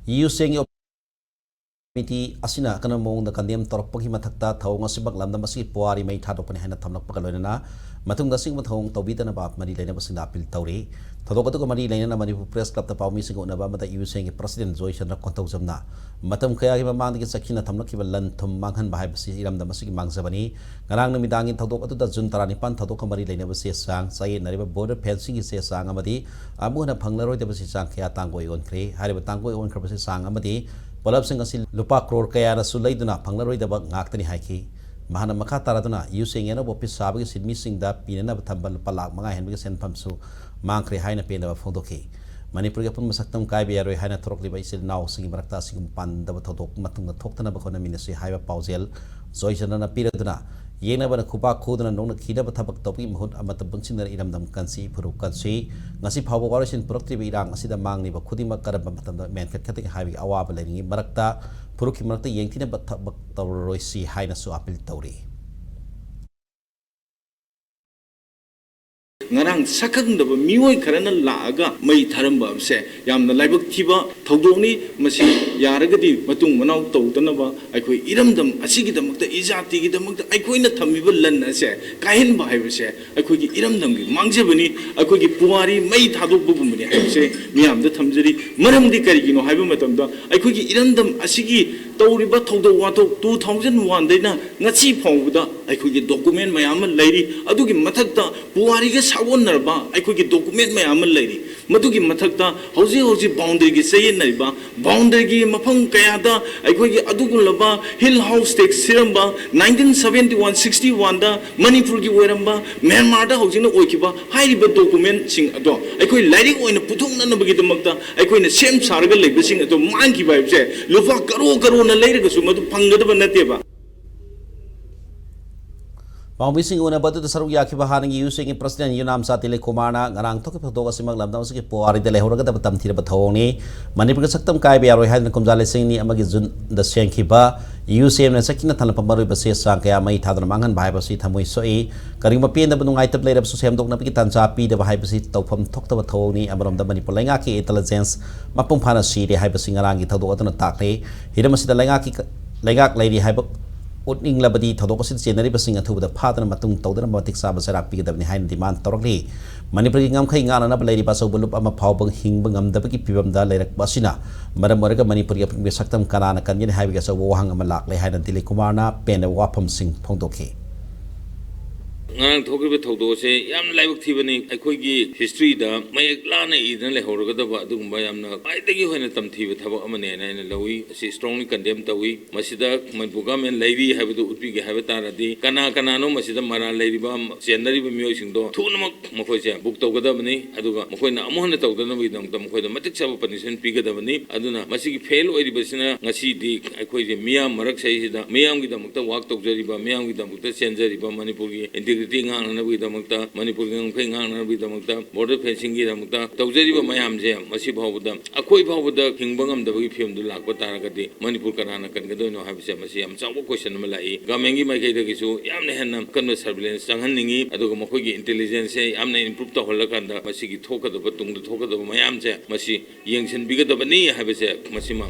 ꯌꯨꯁꯦꯡꯒꯤ ꯃꯤꯇꯤ ꯑꯁꯤꯅ ꯀꯅꯥ ꯃꯑꯣꯡꯗ ꯀꯟꯗꯦꯝ ꯇꯧꯔꯛꯄꯒꯤ ꯃꯊꯛꯇ ꯊꯧꯑꯣꯡ ꯑꯁꯤꯃꯛ ꯂꯝꯗꯝ ꯑꯁꯤꯒꯤ ꯄꯨꯋꯥꯔꯤ ꯃꯩ ꯊꯥꯗꯣꯛꯄꯅꯤ ꯍꯥꯏꯅ ꯊꯝꯂꯛꯄꯒ ꯂꯣꯏꯅꯅ ꯃꯇꯨꯡꯗ ꯑꯁꯤꯒꯨꯝꯕ ꯊꯧꯑꯣꯡ ꯇꯧꯕꯤꯗꯅꯕ ꯃꯔꯤ ꯂꯩꯅꯕꯁꯤꯡꯗ ꯑꯄꯤꯜ ꯇꯧꯔꯤ ꯊꯧꯗꯣꯛ ꯑꯗꯨꯒ ꯃꯔꯤ ꯂꯩꯅꯅ ꯃꯅꯤꯄꯨꯔ ꯄ꯭ꯔꯦꯁ ꯀ꯭ꯂꯕꯇ ꯄꯥꯎꯃꯤꯁꯤꯡꯒ ꯎꯅꯕ ꯑꯃꯗ ꯌꯨꯁꯦꯡꯒꯤ ꯄ꯭ꯔꯁꯤꯗꯦꯟꯠ ꯖꯣꯏꯆꯟꯗ꯭ꯔ ꯀꯣꯟꯊꯧꯖꯝꯅ ꯃꯇꯝ ꯀꯌꯥꯒꯤ ꯃꯃꯥꯡꯗꯒꯤ ꯆꯠꯈꯤꯅ ꯊꯝꯂꯛꯈꯤꯕ ꯂꯟ ꯊꯨꯝ ꯃꯥꯡꯍꯟꯕ ꯍꯥꯏꯕꯁꯤ ꯏꯔꯝꯗꯝ ꯑꯁꯤꯒꯤ ꯃꯥꯡꯖꯕꯅꯤ ꯉꯔꯥꯡ ꯅꯨꯃꯤꯗꯥꯡꯒꯤ ꯊꯧꯗꯣꯛ ꯑꯗꯨꯗ ꯖꯨꯟ 19 ꯊꯧꯗꯣꯛꯀ ꯃꯔꯤ ꯂꯩꯅꯕ ꯆꯦ ꯆꯥꯡ ꯆꯌꯦꯠꯅꯔꯤꯕ ꯕꯣꯔꯗꯔ ꯐꯦꯟꯁꯤꯡꯒꯤ ꯆꯦ ꯆꯥꯡ ꯑꯃꯗꯤ ꯑꯃꯨꯛ ꯍꯟꯅ ꯐꯪꯂꯔꯣꯏꯗꯕ ꯆꯦ ꯆꯥꯡ ꯀꯌꯥ ꯇꯥꯡꯒꯣꯏ ꯑꯣꯟꯈ꯭ꯔꯦ ꯍꯥꯏꯔꯤꯕ ꯇꯥꯡꯒꯣꯏ ꯑꯣꯟꯈ꯭ꯔꯕ ꯆꯦ ꯆꯥꯡ ꯑꯃꯗꯤ ꯄꯣꯠꯂꯝꯁꯤꯡ ꯑꯁꯤ ꯂꯨꯄꯥ ꯀ꯭ꯔꯣꯔ ꯀꯌꯥꯅꯁꯨ ꯂꯩꯗꯨꯅ ꯐꯪꯂꯔꯣꯏꯗꯕ ꯉꯥꯛꯇꯅꯤ ꯍꯥꯏꯈꯤ ꯃꯍꯥꯛꯅ ꯃꯈꯥ ꯇꯥꯔꯗꯨꯅ ꯌꯨꯁꯦꯡ ꯑꯅꯧꯕ ꯑꯣꯐꯤꯁ ꯁꯥꯕꯒꯤ ꯁꯤꯟꯃꯤꯁꯤꯡꯗ ꯄꯤꯅꯅꯕ ꯊꯝꯕ ꯂꯨꯄꯥ ꯂꯥꯈ 5 ꯍꯦꯟꯕꯒꯤ ꯁꯦꯟꯐꯝꯁꯨ ꯃꯥꯡꯈ꯭ꯔꯦ ꯍꯥꯏꯅ ꯄꯦꯟꯗꯕ ꯐꯣꯡꯗꯣꯛꯈꯤ ꯃꯅꯤꯄꯨꯔꯒꯤ ꯑꯄꯨꯟꯕ ꯁꯛꯇꯝ ꯀꯥꯏꯕ ꯌꯥꯔꯣꯏ ꯍꯥꯏꯅ ꯊꯣꯔꯛꯂꯤꯕ ꯏꯆꯤꯜ ꯏꯅꯥꯎꯁꯤꯡꯒꯤ ꯃꯔꯛꯇ ꯑꯁꯤꯒꯨꯝꯕ ꯄꯥꯟꯗꯕ ꯊꯧꯗꯣꯛ ꯃꯇꯨꯡꯗ ꯊꯣꯛꯇꯅꯕ ꯍꯣꯠꯅꯃꯤꯟꯅꯁꯤ ꯍꯥꯏꯕ ꯄꯥꯎꯖꯦꯜ ꯖꯣꯏꯆꯟꯗ꯭ꯔꯅ ꯄꯤꯔꯗꯨꯅ ꯌꯦꯡꯅꯕꯅ ꯈꯨꯄꯥꯛ ꯈꯨꯗꯨꯅ ꯅꯣꯛꯅꯈꯤꯅꯕ ꯊꯕꯛ ꯇꯧꯕꯒꯤ ꯃꯍꯨꯠ ꯑꯃꯠꯇ ꯄꯨꯟꯁꯤꯟꯅꯔ ꯏꯔꯝꯗꯝ ꯀꯟꯁꯤ ꯐꯨꯔꯨꯞ ꯀꯟꯁꯤ ꯉꯁꯤ ꯐꯥꯎꯕ ꯋꯥꯔꯣꯏꯁꯤꯟ ꯄꯨꯔꯛꯇ꯭ꯔꯤꯕ ꯏꯔꯥꯡ ꯑꯁꯤꯗ ꯃꯥꯡꯂꯤꯕ ꯈꯨꯗꯤꯡꯃꯛ ꯀꯔꯝꯕ ꯃꯇꯝꯗ ꯃꯦꯟꯈꯠꯀꯗꯒꯦ ꯍꯥꯏꯕꯒꯤ ꯑꯋꯥꯕ ꯂꯩꯔꯤꯉꯩ ꯃꯔꯛꯇ ꯐꯨꯔꯨꯞꯀꯤ ꯃꯔꯛꯇ ꯌꯦꯡꯊꯤꯅꯕ ꯊꯕꯛ ꯇꯧꯔꯔꯣꯏꯁꯤ ꯍꯥꯏꯅꯁꯨ ꯑꯄꯤꯜ ꯇꯧꯔꯤ ngarang sakangdaba mioi kharana laaga mai tharamba amse yamna laibak thiba thodokni masi yaragadi matung manau tawdanaba aikoi iramdam asigidamukta ijatigidamukta aikoina thamiba lan ase kahin ba haibase aikoigi iramdamgi mangjabani aikoigi puwari mai thadokbugumni haibase miyamda thamjari maramdi karigino haiba matamda aikoigi iramdam asigi tawriba thodok watok 2001 daina ngachi phawda aikoigi document mayam lairi adugi mathakta puwariga सावोनरबा अखोगी document में आमल लेरी मधुगी मथक्ता हौजी हौजी boundary की सही नरीबा boundary की मफंग कयादा अखोगी अदुगुलबा हिल house takes सिरंबा 1971 61 दा मणिपुर की Oramba Myanmar दा हौजी न ओइकिबा हाइरिबा डॉक्यूमेंट सिंग अदो अखोई लाइरिक ओइना पुथोंननबगी दमक्ता अखोइना सेम सारगा लेबसिंग अदो मांगी बाइबसे लुफा करो करो न लेरगसु मधु फंगदबा नतेबा पाउमिसिंग उनबदुद सरुक याखिबा हानगी यूसेंगी president Yunam सातिले कुमारना ngarang thok photo asimak lamdam asiki puari de lehuraga da tamthira thawni manipur ka saktam kai be yaroi haidna kumjale singni amagi jun da senkhiba UCM na sakina thanapa maroi ba se sang kaya mai thadana mangan bai ba si thamoi soi karingma pen da bunung aitab leirab su semdok na bi tancha pi da bai ba si tawpham thokta ba thawni amarom da manipur lainga ki intelligence mapung phana si de hai ba singarang gi thadok aduna takle hiram asida laingak leiri hai ba उटनिंग लबदी थदोक सिद चेनरी बसिंग अथुबदा फादन मतुंग तौदन मतिक साब सराक पिगदबनि हाइन डिमांड तौरकली मणिपुर की ngam khai ngana na leiri ba so bulup ama phawbang hingba ngamdabagi pibamda leirak basina maram oraga manipur ya pingbe saktam kanana kanyen haibiga so wahang ama lak le haina dili kumarna pena wafam sing phongdokhi ngang thokribe thawdose yam laibak thibani aikoigi history da mayek lana idna le horgadaba adugumba yamna aidagi hoina tamthiba thaba amane naina lawi asi strongly condemn tawi masida manipur government lairi habadu utpi ge habata radi kana no masida mara lairiba chenariba miyoi singdo thunamak makoi se book tawgadabani aduga makoina amohna tawdana bi dam makoida matik saba punishment pigadabani aduna masigi fail oiribasina ngasi di aikoi je miyam marak sai sida miyam gi damukta work tawjariba miyam gi damukta chenjariba manipur gi integrity ngang bi damukta manipur gi ngkai ngang bi damukta border fencing gi damukta tawjariba mayam je masi bhawda akoi bhawda hingbangam dabagi film du lakpa taragadi manipur kanana kangadoino habise masi am chawo question ma lai gamengi mai kai dagisu yamne henna kanno surveillance changhanningi aduga makoi gi intelligence se yamne improve ta holakanda masi gi thokadaba tungdu thokadaba mayam je masi yengsin bigadabani habise masi ma